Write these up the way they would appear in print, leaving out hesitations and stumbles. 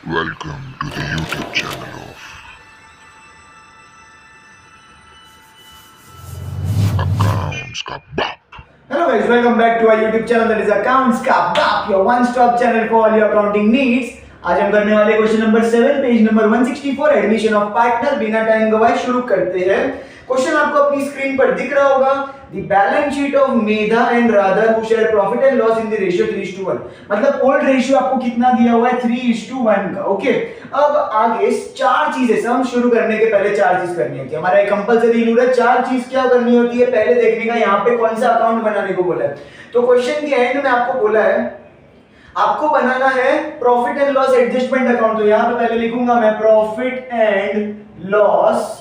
Welcome to the YouTube channel of Accounts का बाप। Hello guys, welcome back to our YouTube channel that is Accounts का बाप, your one-stop channel for all your accounting needs। आज हम करने वाले question number 7 page number 164 admission of partner. बिना time गवाए शुरू करते हैं। क्वेश्चन आपको अपनी स्क्रीन पर दिख रहा होगा। The balance sheet of Medha and Radha who share profit and loss in the ratio 3:1। मतलब ओल्ड रेशियो आपको कितना दिया हुआ है 3:1 का। ओके, अब आगे चार चीजें सम शुरू करने के पहले चार चीज करनी होती है। हमारा एक कंपलसरी रूल है, चार चीज क्या करनी होती है पहले देखने का। यहाँ पे कौन सा अकाउंट बनाने को बोला है, तो क्वेश्चन के एंड में आपको बोला है आपको बनाना है profit and loss adjustment account. तो यहां पे पहले लिखूंगा मैं profit and loss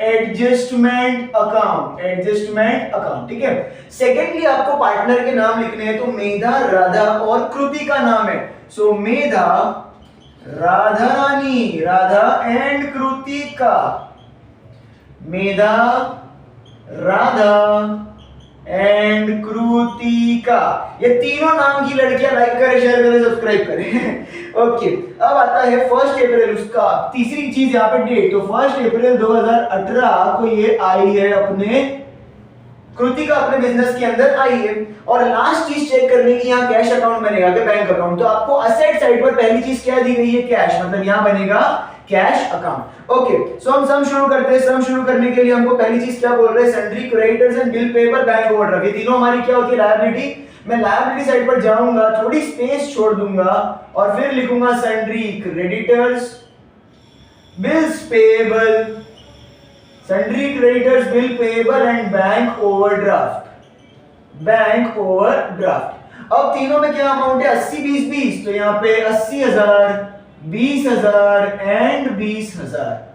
adjustment account, ठीक है। सेकेंडली आपको पार्टनर के नाम लिखने हैं, तो मेधा, राधा और कृति का नाम है। So Medha, Radha Rani, Radha and Kritika, Medha, Radha and Kritika, ये तीनों नाम की लड़कियां लाइक करें, शेयर करें, सब्सक्राइब करें। ओके, अब आता है 1 अप्रैल, उसका तीसरी चीज यहाँ पे डेट। तो 1 अप्रैल 2018 को ये आई है अपने कृतिका अपने बिजनेस के अंदर आई है। और लास्ट चीज चेक करने की, यहाँ कैश अकाउंट बनेगा कि बैंक अकाउंट। तो आपको असेट साइड पर पहली चीज क्या दी गई है, कैश, मतलब यहाँ बनेगा कैश अकाउंट। ओके, सो हम सम शुरू करते हैं। सम शुरू करने के लिए हमको पहली चीज क्या बोल रहे हैं, sundry, creditors and bill payable, bank overdraft, ये तीनों हमारी क्या होती है, लायबिलिटी। मैं लायबिलिटी साइड पर जाऊंगा, थोड़ी स्पेस छोड़ दूंगा और फिर लिखूंगा sundry, creditors, bills payable, sundry, creditors, bill payable and bank overdraft. अब तीनों में क्या अमाउंट है, 80 20 20। तो यहाँ पे 80,000, 20,000 एंड 20,000।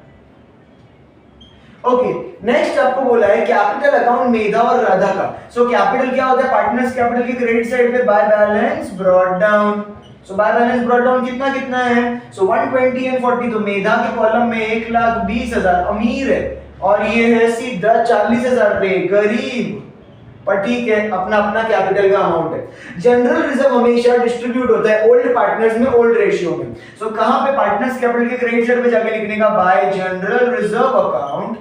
ओके, नेक्स्ट आपको बोला है कैपिटल अकाउंट मेधा और राधा का। सो कैपिटल क्या होता है, पार्टनर्स कैपिटल की क्रेडिट साइड पे by balance brought down. So by balance brought down कितना कितना है, सो 120 एंड 40। तो मेधा के कॉलम में 1,20,000 अमीर है और ये है सीधा 40,000 पे गरीब, पर ठीक है, अपना अपना कैपिटल का अमाउंट है। जनरल रिजर्व हमेशा डिस्ट्रीब्यूट होता है ओल्ड पार्टनर्स में, ओल्ड रेशियो में। सो कहां पे, पार्टनर्स कैपिटल के क्रेडिट साइड पे जाके लिखने का bye general reserve account,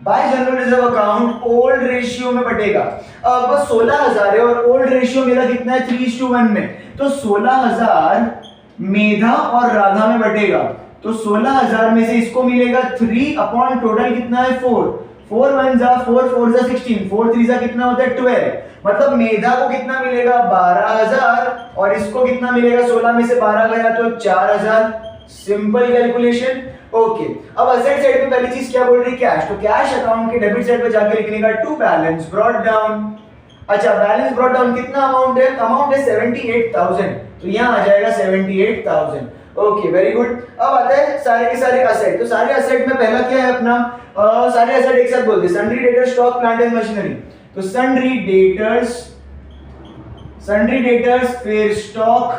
bye general reserve account old ratio में बटेगा। अब 16,000 है और ओल्ड रेशियो मेरा कितना है 3:1 में। तो 16,000 मेधा और राधा में बटेगा। तो 16,000 में से इसको मिलेगा 3 अपॉन टोटल कितना है 4। 4 1 जा 4 4 जा 16, 4 3 जा कितना होता है 12। मतलब मेधा को कितना मिलेगा 12,000 और इसको कितना मिलेगा, 16 में से 12 गया तो 4,000। Simple calculation. ओके, अब असेट साइड पे पहली चीज क्या बोल रही है, कैश। तो कैश अकाउंट के डेबिट साइड पे जाके लिखने का टू बैलेंस ब्रॉट डाउन। अच्छा, बैलेंस ब्रॉट डाउन कितना अमाउंट है, अमाउंट है 78,000। तो यहाँ आ जाएगा 78,000। Okay, very good. अब आता है सारे के सारे असेट। तो सारे असेट में पहला क्या है अपना, सारे असेट एक साथ बोलते हैं, sundry, debtors, stock, plant and machinery. तो सन्ड्री डेटर्स, फिर स्टॉक,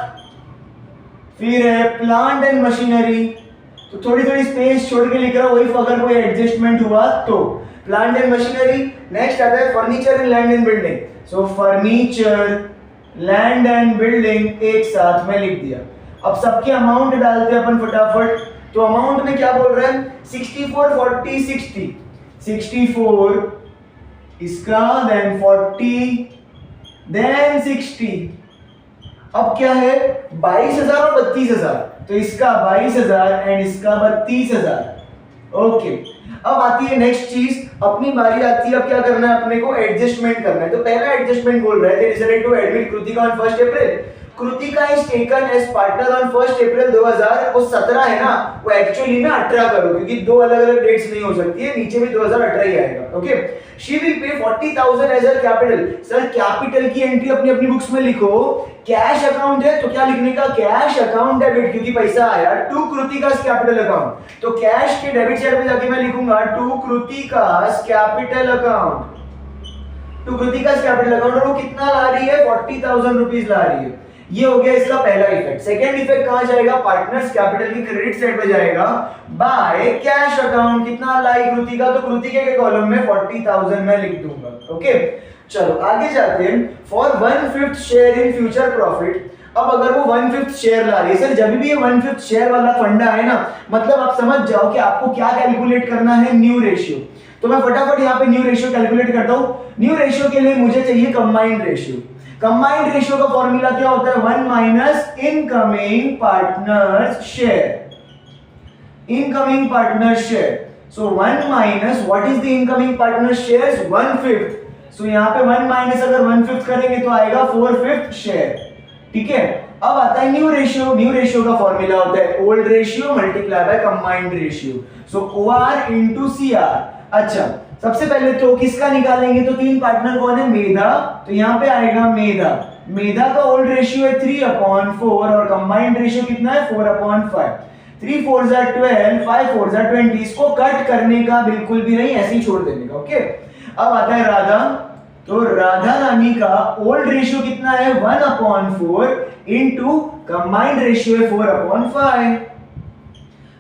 फिर है प्लांट एंड मशीनरी। तो थोड़ी थोड़ी स्पेस छोड़ के लिख रहा हूं, वही अगर कोई एडजस्टमेंट हुआ तो। Plant and machinery. नेक्स्ट आता है furniture and land and building. So furniture, land and building एक साथ में लिख दिया। अब सबके अमाउंट डालते हैं अपन फटाफट। तो अमाउंट में क्या बोल रहे हैं, 64 40 60। 64 इसका, देन 40, देन 60। अब क्या है 22,000 और 32,000। तो इसका 22,000 एंड इसका 32,000। ओके, अब आती है नेक्स्ट चीज, अपनी बारी आती है। अब क्या करना है, अपने को एडजस्टमेंट करना है। तो पहला एडजस्टमेंट बोल रहा है, they decided to admit Kritika on 1 April. Kritika is taken as partner on 1 April 2017 है ना, वो एक्चुअली ना 18 करो, क्योंकि दो अलग अलग डेट्स नहीं हो सकती है, नीचे भी 2018 ही आएगा। Okay, she will pay 40,000 as a capital. Sir capital की एंट्री अपनी अपनी बुक्स में लिखो। कैश अकाउंट है तो क्या लिखने का, कैश अकाउंट डेबिट, क्योंकि पैसा आया, टू कृतिकास कैपिटल अकाउंट। तो कैश के डेबिट साइड पे जाके मैं लिखूंगा to Kritika's capital account, to Kritika's capital account. और वो कितना ला रही है, 40,000 रुपीज ला रही है। ये हो गया इसका पहला इफेक्ट। सेकंड इफेक्ट कहां जाएगा, पार्टनर्स कैपिटल की क्रेडिट साइड पे जाएगा बाय कैश अकाउंट। कितना लाई कृतिका, तो कृतिका के कॉलम में 40,000 मैं लिख दूंगा। ओके, चलो आगे जाते हैं। For 1/5 share in future profit, अब अगर वो 1/5 शेयर ला रही है, सर जब भी ये 1/5 शेयर वाला फंडा है ना, मतलब आप समझ जाओ कि आपको क्या कैलकुलेट करना है, न्यू रेशियो। तो मैं फटाफट यहाँ पे न्यू रेशियो कैलकुलेट करता हूँ। न्यू रेशियो के लिए मुझे चाहिए कंबाइंड रेशियो। कंबाइंड रेशियो का फॉर्मूला क्या होता है, 1 minus incoming partners share, incoming partner share. So 1 minus what is the incoming partner shares, 1/5। सो यहाँ पे 1 माइनस अगर 1/5 करेंगे तो आएगा 4/5 शेयर, ठीक है। अब आता है न्यू रेशियो। न्यू रेशियो का फॉर्मूला होता है old ratio multiply by combined ratio, so OR into CR। अच्छा, सबसे पहले तो किसका निकालेंगे, तो तीन पार्टनर कौन है, मेधा, तो यहाँ पे आएगा मेधा। मेधा का ओल्ड रेशियो है 3/4 और कंबाइंड रेशियो कितना है 4/5। 3 4 जा 12, 5 4 जा 20। इसको कट करने का बिल्कुल भी नहीं, ऐसे ही छोड़ देने का, ओके। अब आता है राधा, तो राधा रानी का ओल्ड रेशियो कितना है 1/4 इनटू कंबाइंड रेशियो है 4/5।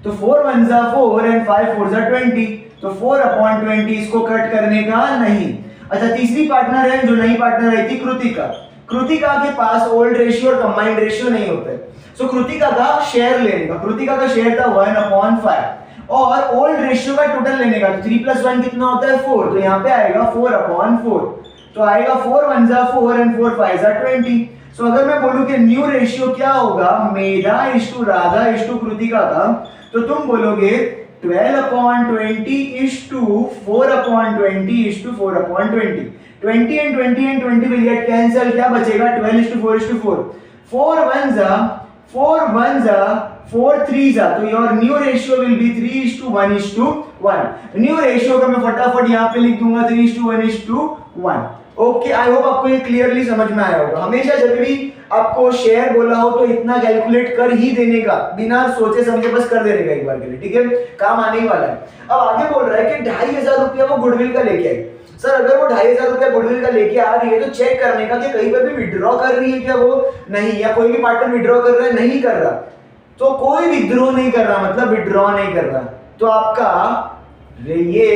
तो 4 1 जा 4 एंड 5 4 जा 20, तो 4/20 इसको कट करने का नहीं। अच्छा, तीसरी पार्टनर है जो नई पार्टनर आई थी कृतिका। कृतिका के पास ओल्ड रेशियो और कंबाइंड रेशियो नहीं होता है, सो कृतिका का शेयर लेने का। कृतिका का शेयर था 1/5 और ओल्ड रेशियो का टोटल लेने का, तो 3 + 1 कितना होता है 4, तो यहाँ पे आएगा 4/4। तो आएगा 4 1 जा 4 एंड 4 5 जा 20। सो अगर मैं बोलूं कि न्यू रेशियो क्या होगा, मेधा इश्टू राधा इश्टू कृतिका का, तो तुम बोलोगे 12/20 इश्टू 4/20 इश्टू 4/20। 20 and 20 and 20 will get cancelled, क्या बचेगा 12:4:4। 4 1 जा 4 3 जा, तो your new ratio will be 3:1:1। New ratio का मैं फटाफट यहाँ पे लिख दूंगा 3:1:1। ओके, आई होप आपको ये क्लियरली समझ में आया होगा। हमेशा जब भी आपको शेयर बोला हो तो इतना कैलकुलेट कर ही देने का, बिना सोचे समझे बस कर देने का एक बार के लिए, ठीक है, काम आने ही वाला है। अब आगे बोल रहा है कि 2,500 रुपया वो गुडविल का लेके आई। सर अगर वो 2,500 रुपया गुडविल का लेके आ रही है तो चेक करने का कि कहीं पर भी विड्रॉ कर रही है क्या वो, नहीं, या कोई भी पार्टनर विड्रॉ कर रहा है, नहीं कर रहा, तो कोई विड्रॉ नहीं कर रहा मतलब विड्रॉ नहीं कर रहा, तो आपका ये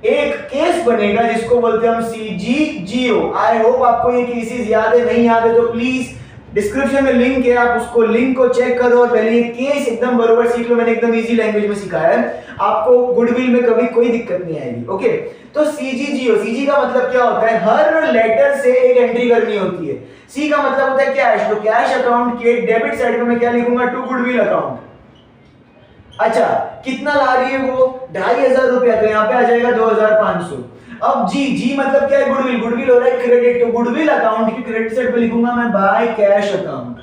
एक केस बनेगा जिसको बोलते हैं हम CGGO। आई होप आपको ये केसेस याद है, नहीं याद है तो प्लीज डिस्क्रिप्शन में लिंक है, आप उसको लिंक को चेक करो और पहले ये केस एकदम बरोबर सीख लो। मैंने एकदम इजी लैंग्वेज में सिखाया है, आपको गुडविल में कभी कोई दिक्कत नहीं आएगी, ओके। तो CGGO, CG का मतलब क्या होता है, हर लेटर से एक एंट्री करनी होती है। C का मतलब होता है कैश, तो कैश अकाउंट के डेबिट साइड पे मैं क्या लिखूंगा, टू गुडविल अकाउंट। अच्छा, कितना ला रही है वो 2,500 रुपया, तो यहाँ पे आ जाएगा 2,500। अब जी मतलब क्या है, गुडविल, गुडविल हो रहा है क्रेडिट, तो गुडविल अकाउंट की क्रेडिट साइड पे लिखूंगा मैं बाय कैश अकाउंट।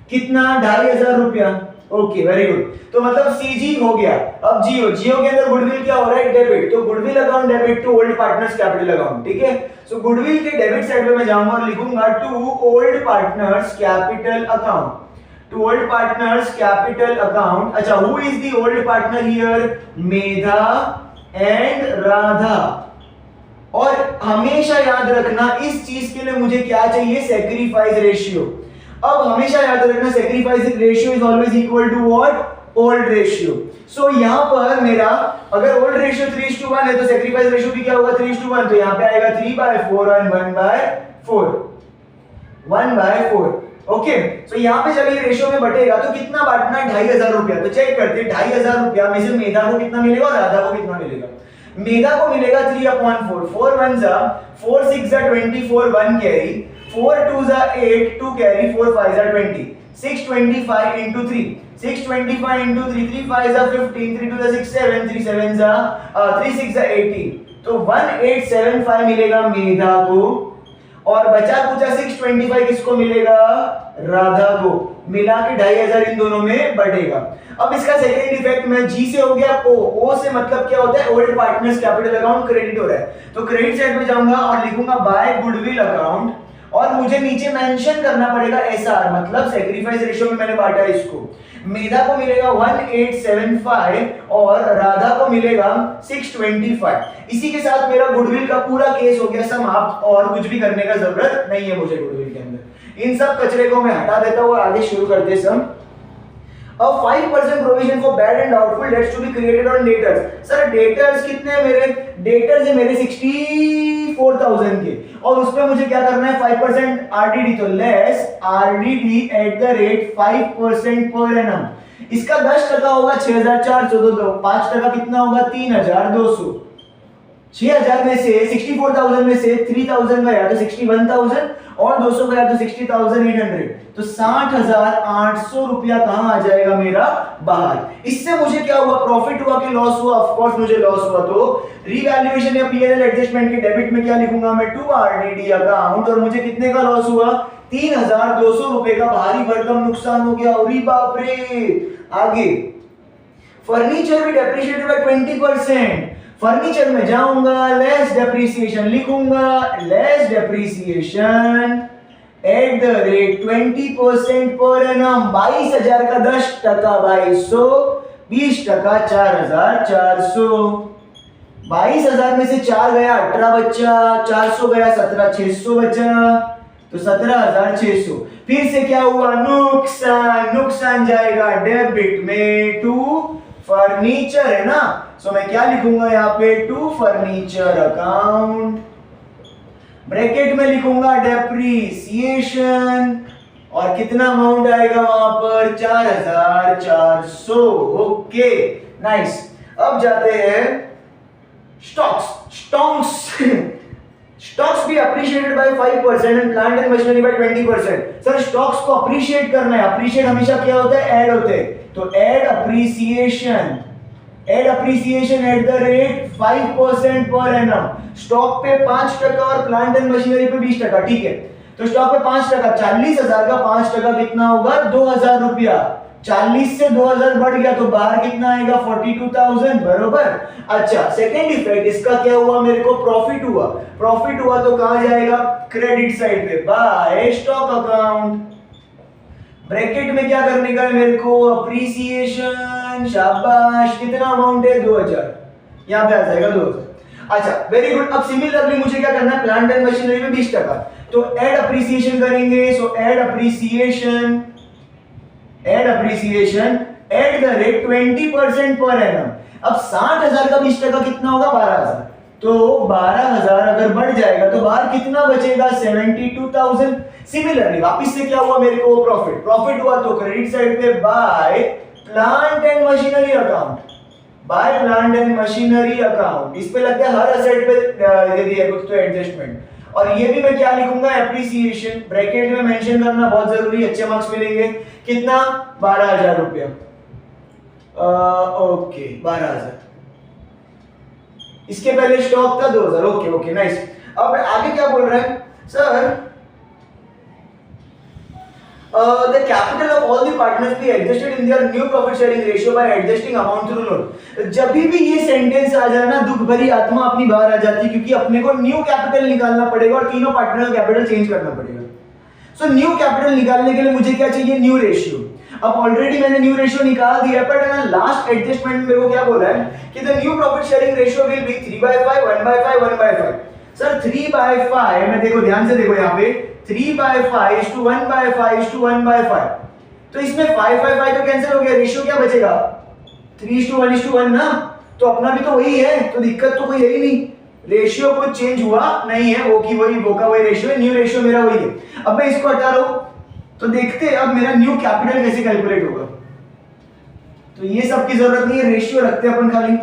कितना 2,500 रुपया, ओके वेरी गुड। तो मतलब CG हो गया। अब जियो के अंदर गुडविल क्या हो रहा है, डेबिट, तो goodwill account debit to old partners capital account, ठीक है। सो गुडविल के डेबिट साइड पे मैं जाऊंगा और लिखूंगा to old partners capital account, to old partners capital account। अच्छा, who is the old partner here, Medha and Radha. और हमेशा याद रखना इस चीज के लिए मुझे क्या चाहिए, सेक्रीफाइस रेशियो। अब हमेशा याद रखना sacrifice ratio is always equal to what, old ratio. So यहाँ पर मेरा अगर ओल्ड रेशियो 3:1 है तो सेक्रीफाइस रेशियो भी क्या होगा 3:1, तो यहाँ पे आएगा 3/4 और 1/4, 1/4, ओके। सो यहाँ पे जब ये रेशियो में बटेगा तो कितना बांटना है, 2,500 रुपया। तो चेक करते हैं 2,500 रुपया में से मेधा को कितना मिलेगा और राधा को कितना मिलेगा। मेधा को मिलेगा 3/4, 4 1 जा 4 6 जा 24, 1 कैरी, 4 2 जा 8, 2 कैरी, 4 5 जा 20, 625 into 3, 625 into 3, 3 5 जा 15, 3 2 जा 6 7, 3 7 जा 3 6 जा 18, तो 1875 मिलेगा मेधा को और बचा कुचा 625 किसको मिलेगा, राधा को। मिला के 2,500 इन दोनों में बढ़ेगा। अब इसका सेकेंड इफेक्ट में जी से हो गया ओ से मतलब क्या होता है, old partners capital account credit हो रहा है, तो क्रेडिट साइड पे जाऊंगा और लिखूंगा बाय गुडविल अकाउंट और मुझे नीचे मेंशन करना पड़ेगा एसआर, मतलब सेक्रीफाइस रेशियो में मैंने बांटा इसको। मेधा को मिलेगा 1875 और राधा को मिलेगा 625। इसी के साथ मेरा गुडविल का पूरा केस हो गया समाप्त और कुछ भी करने का जरूरत नहीं है मुझे गुडविल के अंदर। इन सब कचरे को मैं हटा देता हूँ और आगे शुरू करते हैं सब। A 5% provision for bad and doubtful debts to be created on debtors. Sir debtors कितने हैं मेरे? डेटर्स है मेरे 64,000 के, और उस पे मुझे क्या करना है 5% आरडीडी, तो less RDD at the rate 5% per annum. इसका 10% होगा 6,400, तो 5% कितना होगा 3,200। 6,000 में से 64,000 में से 3,000 गया तो 61,000 और 200 गया तो 60,800, तो 60,800 रुपया कहां आ जाएगा मेरा? बाहर। इससे मुझे क्या हुआ? प्रॉफिट हुआ कि लॉस हुआ? ऑफ कोर्स मुझे लॉस हुआ, तो रीवैल्यूएशन या पीएनएल एडजस्टमेंट के डेबिट में क्या लिखूंगा मैं? टू आरडीडी अकाउंट, और मुझे कितने का लॉस हुआ? 3,200 रुपए का भारी भरकम नुकसान हो गया। अरे बाप रे। आगे फर्नीचर भी डेप्रिशिएटेड बाय 20%। फर्नीचर में जाऊंगा, लेस डेप्रिसिएशन लिखूंगा, less depreciation at the rate 20% per annum. 22,000 का 10%, 2200, 20% 4,400। 22,000 में से 4 गया 18 बचा, 400 गया 17,600 बचा, तो 17,600। फिर से क्या हुआ? नुकसान। नुकसान जाएगा डेबिट में टू फर्नीचर, है ना? सो मैं क्या लिखूंगा यहाँ पे? टू फर्नीचर अकाउंट, ब्रैकेट में लिखूंगा डेप्रीसिएशन, और कितना अमाउंट आएगा वहां पर? 4,400। Okay nice. अब जाते हैं स्टॉक्स। स्टॉक्स भी appreciated by 5% and plant and machinery by 20%। Sir stocks को अप्रिशिएट करना है, अप्रिशिएट हमेशा क्या होता है? ऐड होते हैं, तो add appreciation at the rate 5% per annum. Stock पे 5% और प्लांट एंड मशीनरी पे 20%, ठीक है? तो स्टॉक पे 5%, 40,000 का 5% कितना होगा? 2,000 रुपया। 40 से 2,000 बढ़ गया तो बाहर कितना आएगा? 42,000, बरोबर। अच्छा, सेकेंड इफेक्ट इसका क्या हुआ? मेरे को प्रॉफिट हुआ। प्रॉफिट हुआ तो कहां जाएगा? क्रेडिट साइड पे, बाय स्टॉक अकाउंट। ब्रैकेट में क्या करने का है मेरे को? अप्रिसिएशन। शाबाश। कितना अमाउंट है? 2,000, यहां पे आ जाएगा 2,000। अच्छा वेरी गुड। अब सिमिलरली मुझे क्या करना है? प्लांट एंड मशीनरी में 20%, तो ऐड अप्रिसिएशन करेंगे। सो add appreciation at the rate 20% per annum. अब 60,000 का 20% कितना होगा? 12,000, तो 12,000 अगर बढ़ जाएगा तो बाहर कितना बचेगा? 72,000। सिमिलरली वापस से क्या हुआ मेरे को? प्रॉफिट हुआ तो क्रेडिट साइड पे by plant and machinery account. इस पे लगता है हर असेट पे दे दिया कुछ तो एडजस्टमेंट, और ये भी मैं क्या लिखूंगा? एप्रिसिएशन। ब्रैकेट में मेंशन करना बहुत जरूरी, अच्छे मार्क्स मिलेंगे। कितना? 12,000 रुपया। ओके 12,000। इसके पहले स्टॉक था 2,000। Okay nice. अब आगे क्या बोल रहा है sir? The capital of all the partners be adjusted in their new profit sharing ratio by adjusting amount through loan। जब भी ये सेंटेंस आ जाए ना, दुख भरी आत्मा अपनी बाहर आ जाती है, क्योंकि अपने को न्यू कैपिटल निकालना पड़ेगा और तीनों पार्टनर का कैपिटल चेंज करना पड़ेगा। सो न्यू कैपिटल निकालने के लिए मुझे क्या चाहिए? New ratio. अब ऑलरेडी मैंने न्यू रेशियो निकाल दिया, बट ना लास्ट एडजस्टमेंट में मेरे को क्या बोला है कि the new profit sharing ratio will be 3/5, 1/5, 1/5। Sir 3/5 में देखो, ध्यान से देखो यहाँ पे 3/5 is to 1/5 is to 1/5, तो इसमें 5/5 तो कैंसिल हो गया, रेशियो क्या बचेगा? 3:1 ना, तो अपना भी तो वही है, तो दिक्कत तो कोई है ही नहीं। रेशियो कुछ चेंज हुआ नहीं है, वो की वही, वो का वही रेशियो है, न्यू रेशियो मेरा वही है। अब मैं इसको हटा रहा हूं, तो देखते हैं अब मेरा न्यू कैपिटल कैसे कैलकुलेट होगा। तो ये सब की जरूरत नहीं है, रेशियो रखते हैं अपन खाली।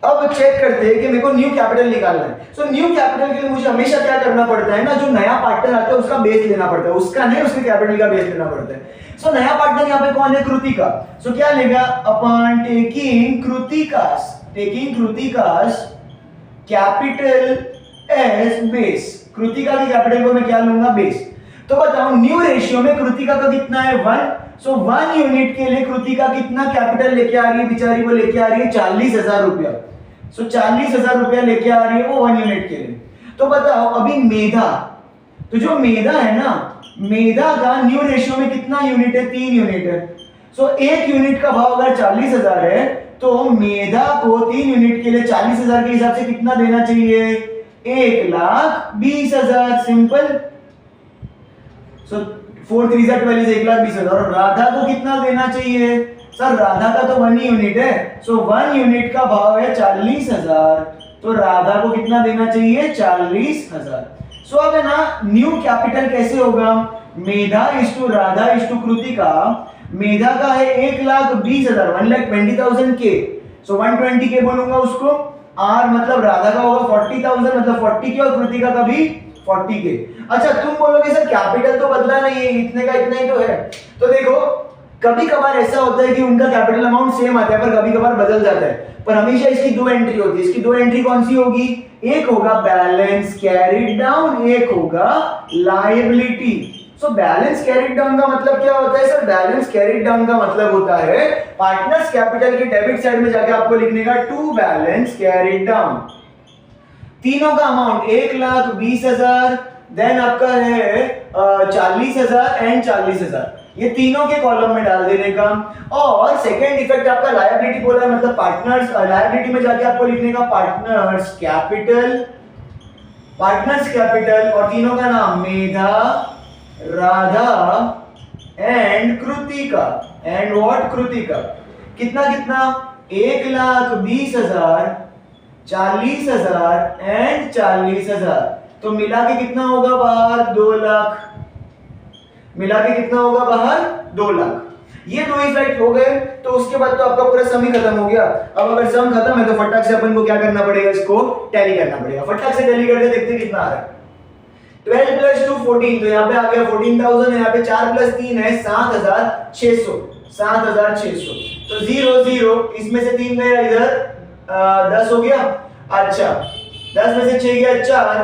अब चेक करते हैं कि मेरे को न्यू कैपिटल निकालना है। सो न्यू कैपिटल के लिए मुझे हमेशा क्या करना पड़ता है ना, जो नया पार्टनर आता है उसका बेस लेना पड़ता है, उसका नहीं, उसके कैपिटल का बेस लेना पड़ता है। सो नया पार्टनर यहाँ पे कौन है? कृतिका। सो क्या लेगा अपन? Taking Kritika's capital as base. Kritika के कैपिटल को मैं क्या लूंगा? बेस। तो बताओ न्यू रेशियो में कृतिका का कितना है? 1। सो 1 यूनिट के लिए कृतिका कितना कैपिटल लेके आ रही है? बेचारी वो लेके आ रही है 40,000 रुपया। सो 40,000 रुपया लेके आ रही है वो 1 यूनिट के लिए। तो बताओ अभी मेधा, तो जो मेधा है ना, मेधा का न्यू रेशियो में कितना यूनिट है? 3 यूनिट है। सो 1 यूनिट का भाव अगर 40,000 है, तो मेधा को 3 यूनिट के लिए 40,000 के हिसाब से कितना देना चाहिए? 1,20,000। सिंपल। सो 4 3 12 1,20,000 और राधा को कितना देना चाहिए सर? राधा का तो 1 यूनिट है, सो 1 यूनिट का भाव है 40,000, तो राधा को कितना देना चाहिए? 40,000। सो अब है ना न्यू कैपिटल कैसे होगा? Medha is to Radha is to Kritika. Medha का है 1,20,000 1,20,000 के, सो 120 के बोलूंगा उसको। आर मतलब राधा का होगा 40,000 मतलब 40 के और कृतिका का भी 40 के। अच्छा तुम बोलोगे सर कैपिटल तो बदला नहीं है, इतने का इतना ही तो है। तो देखो कभी कभार ऐसा होता है कि उनका कैपिटल अमाउंट सेम आता है पर कभी कभार बदल जाता है, पर हमेशा इसकी दो एंट्री होती है। इसकी दो एंट्री कौन सी होगी? एक होगा बैलेंस कैरिड डाउन, एक होगा liability. So balance carried down का मतलब क्या होता है सर? बैलेंस कैरिड डाउन का मतलब होता है पार्टनर्स कैपिटल के डेबिट साइड में जाके आपको लिखने का टू बैलेंस कैरिड डाउन। तीनों का अमाउंट 1,20,000, देन आपका है 40,000 एंड 40,000, ये तीनों के कॉलम में डाल देने का। और सेकेंड इफेक्ट आपका लायबिलिटी बोला है, मतलब पार्टनर्स लायबिलिटी में जाके आपको लिखने का पार्टनर्स कैपिटल, पार्टनर्स कैपिटल और तीनों का नाम Medha, Radha and Kritika. And what? Kritika. कितना कितना? 1,20,000, 40,000 एंड 40,000, तो मिला के कितना होगा बाहर? 2 लाख। मिला के कितना होगा बाहर? 2 लाख। ये दो इफेक्ट हो गए, तो उसके बाद तो आपका पूरा सम ही खत्म हो गया। अब अगर सम खत्म है तो फटाक से अपन को क्या करना पड़ेगा? इसको टैली करना पड़ेगा। फटाक से टैली करके देखते कितना आ रहा है। 12 प्लस 2 14, तो यहाँ पे आ गया 14,000, यहाँ पे 4 प्लस 3 है 7,600, 7,600। तो 0 0, इसमें से 3 गया इधर, 10 हो गया। अच्छा 10 में से 6 गया 4,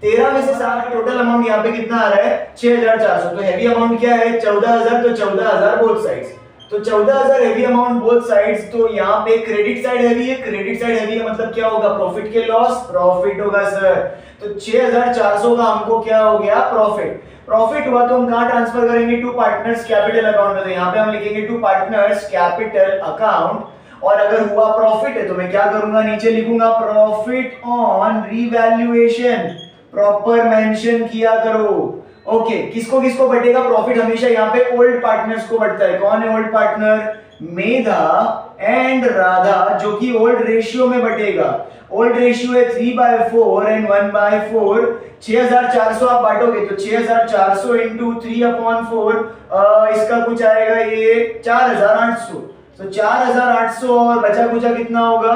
13 में से 7, टोटल अमाउंट यहाँ पे कितना आ रहा है? 6,400। तो हैवी अमाउंट क्या है? 14,000, तो 14,000 बोथ साइड्स, तो 14,000 हैवी अमाउंट बोथ साइड्स। तो यहाँ पे क्रेडिट साइड हैवी है, क्रेडिट साइड हैवी है मतलब क्या होगा? प्रॉफिट के लॉस, प्रॉफिट होगा सर। तो 6,400 का हमको क्या हो गया? प्रॉफिट। प्रॉफिट हुआ तो हम कहाँ ट्रांसफर करेंगे? टू पार्टनर्स कैपिटल अकाउंट में, तो यहाँ पे हम लिखेंगे टू पार्टनर्स कैपिटल अकाउंट। और अगर हुआ प्रॉफिट है तो मैं क्या करूंगा? नीचे लिखूंगा profit on revaluation, proper mention किया करो। ओके, किसको किसको बटेगा प्रॉफिट? हमेशा यहाँ पे ओल्ड पार्टनर्स को बढ़ता है। कौन है old partner? Medha and Radha, जो कि ओल्ड रेशियो में बटेगा। ओल्ड रेशियो है 3/4 एंड 1/4। 6,400 आप बांटोगे तो 6,400 इंटू 3/4, इसका कुछ आएगा ये 4,800। तो 4,800 और बचा कुचा कितना होगा?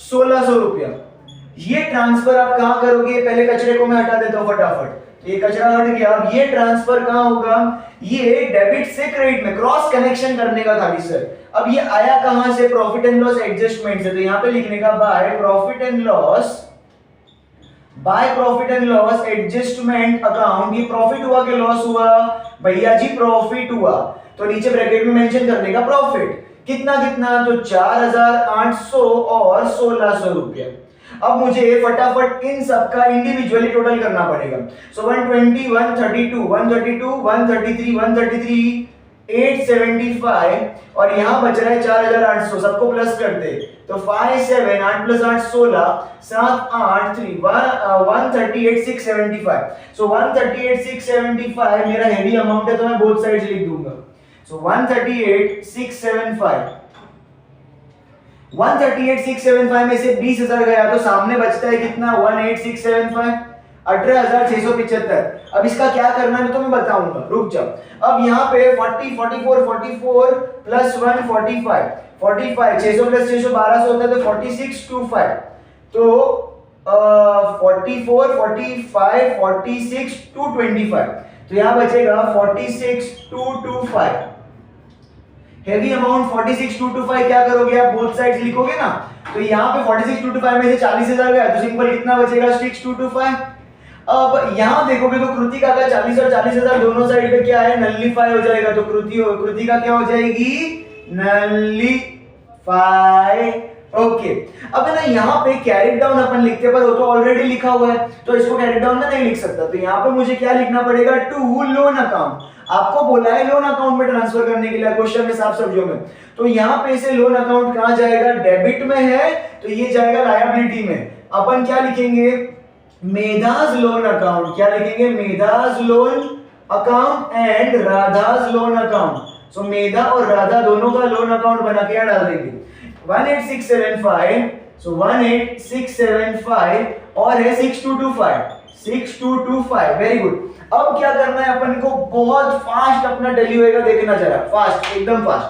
1,600 रुपया। ये ट्रांसफर आप कहां करोगे? पहले कचरे को मैं हटा देता हूं फटाफट। ये कचरा हट गया। अब ये ट्रांसफर कहां होगा? ये डेबिट से क्रेडिट में, क्रॉस कनेक्शन करने का खाली सर। अब ये आया कहां से? प्रॉफिट एंड लॉस एडजस्टमेंट से। तो यहां पे लिखने का by profit and loss, by profit and loss adjustment account. ये प्रॉफिट हुआ कि लॉस हुआ? भैया जी प्रॉफिट हुआ, तो नीचे ब्रैकेट में मेंशन करने का प्रॉफिट। कितना कितना? तो 4,800 और 1,600 रुपया। अब मुझे फटाफट इन सबका इंडिविजुअली टोटल करना पड़ेगा। सो 120, 132, 132, 133, 133, 875 और यहां बच रहा है 4,800। सबको प्लस करते तो 5 7 8 प्लस 8 16, 7 8 3 138,675। सो 138,675 मेरा हेवी अमाउंट है, तो मैं बोथ साइड्स लिख दूंगा। सो 138,675, 138,675 में से 20,000 गया तो सामने बचता है कितना? 18,675, 18,675। अब इसका क्या करना है तो मैं बताऊंगा, रुक जाओ। अब यहाँ पे 40 44 44 प्लस 1 45 45, 600 प्लस 600 1200 होता है, तो 4625। तो 44 45 46 225, तो यहाँ बचेगा 46,225। हेवी अमाउंट 46,225 क्या करोगे आप? बोथ साइड्स लिखोगे ना। तो यहाँ पे 46,225 में से 40,000 गया तो सिंपल कितना बचेगा? 6,225। अब यहाँ देखोगे तो कृतिका का 40 और 40,000 दोनों साइड पे क्या है? नलिफाई हो जाएगा। तो कृतिका क्या हो जाएगी? नलिफाई। ओके, अब है ना यहाँ पे कैरिड डाउन अपन लिखते पर वो तो ऑलरेडी लिखा हुआ है, तो इसको कैरिड डाउन में नहीं लिख सकता। तो यहाँ पे मुझे क्या लिखना पड़ेगा? To loan account. आपको बोला है लोन अकाउंट में ट्रांसफर करने के लिए क्वेश्चन में, साफ शब्दों में। तो यहाँ पे इसे लोन अकाउंट कहां जाएगा? डेबिट में है तो ये जाएगा लायबिलिटी में। अपन क्या लिखेंगे? Medha's loan account. क्या लिखेंगे? Medha's loan account and Radha's loan account. So Medha और राधा दोनों का लोन अकाउंट बना के यहाँ डाल देंगे 18675। सो 18675 और है 6225 वेरी गुड। अब क्या करना है अपन को, बहुत फास्ट अपना टैली होएगा, देखना जरा फास्ट, एकदम फास्ट।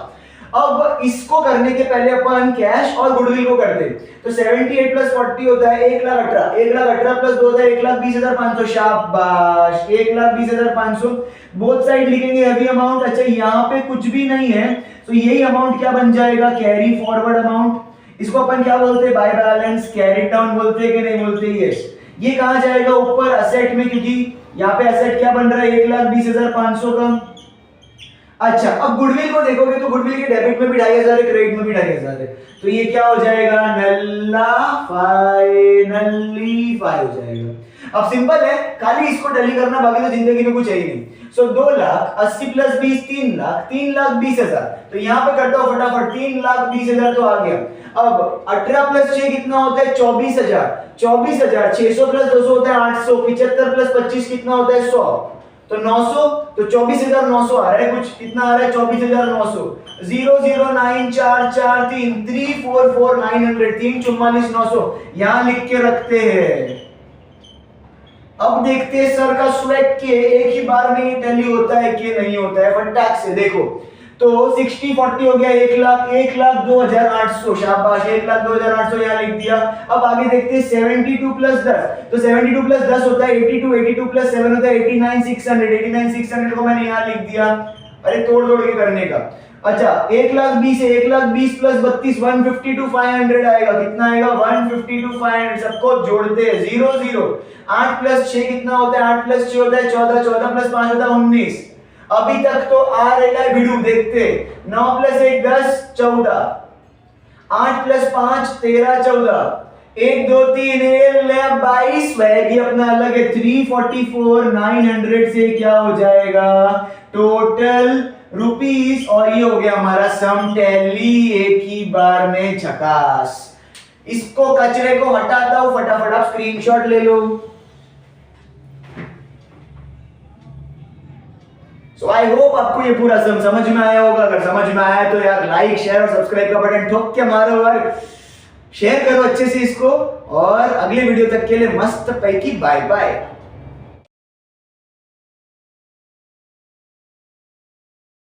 अब इसको करने के पहले अपन कैश और गुडविल को करते हैं। तो 78 प्लस 40 होता है 1,18,000, 1,18,000 प्लस 2 होता है 1,20,500। शाबाश, 1,20,500। बोथ साइड लिखेंगे हैवी अमाउंट। अच्छा यहाँ पे कुछ भी नहीं है, तो यही अमाउंट क्या बन जाएगा, कैरी फॉरवर्ड अमाउंट। इसको अपन क्या बोलते हैं, बाय बैलेंस, कैरी डाउन बोलते हैं कि नहीं बोलते। यस, ये कहां जाएगा, ऊपर असेट में, क्योंकि यहाँ पे असेट क्या बन रहा है 1,20,500 का। अच्छा अब गुडविल को देखोगे तो गुडविल के डेबिट में भी 2,500 है, क्रेडिट में भी 2,500 है, तो ये क्या हो जाएगा, नल्लीफाई हो जाएगा। अब सिंपल है, खाली इसको टैली करना, बाकी तो जिंदगी में कुछ है ही नहीं। सो 2,80,000 प्लस 20 3,20,000। तो यहाँ पे करता हूँ फटाफट, 3,20,000 तो आ गया। अब 18 प्लस 6 कितना होता है 24,000। 24,000, 600 प्लस 200 होता है 800, 75 प्लस 25 कितना होता है 100, तो 900। तो 24,900 आ रहा है, कुछ कितना आ रहा है 24,900। 00944 344,900, 344,900 यहाँ लिख के रखते हैं। अब देखते हैं सर का स्वैग के एक ही बार में ये टैली होता है कि नहीं होता है, फटाक से देखो। तो 60-40 हो गया 1,02,800। शाबाश, 1,02,800 यहाँ लिख दिया। अब आगे देखते हैं 72 प्लस 10। तो 72 प्लस 10 होता है 82, 82 प्लस 7 होता है 89,600। 89,600 को मैंने यहाँ लिख दिया। अरे तोड़ तोड़ के करने का। अच्छा 1,20,000 है, 1,20,000 प्लस 32 152,500 आएगा। कितना आएगा 152,500। सबको जोड़ते हैं 0 0। 8 प्लस 6 कितना होता है, 8 प्लस 6 होता है 14, 14 प्लस 5 होता है 19। अभी तक तो आ रहा है भिड़ू, देखते 9 प्लस 1 10 14, 8 प्लस 5 13 14, 1 2 3 22। स्वैग ही अपना अलग है। 344,900 से क्या हो जाएगा टोटल रुपीस, और ये हो गया हमारा सम टैली एक ही बार में। झकास। इसको कचरे को हटाता हूं, फटाफट आप स्क्रीनशॉट ले लो। सो आई होप आपको ये पूरा समझ में आया होगा। अगर समझ में आया तो यार लाइक शेयर और सब्सक्राइब का बटन ठोक के मारो और शेयर करो अच्छे से इसको। और अगले वीडियो तक के लिए मस्त पैकी बाय बाय।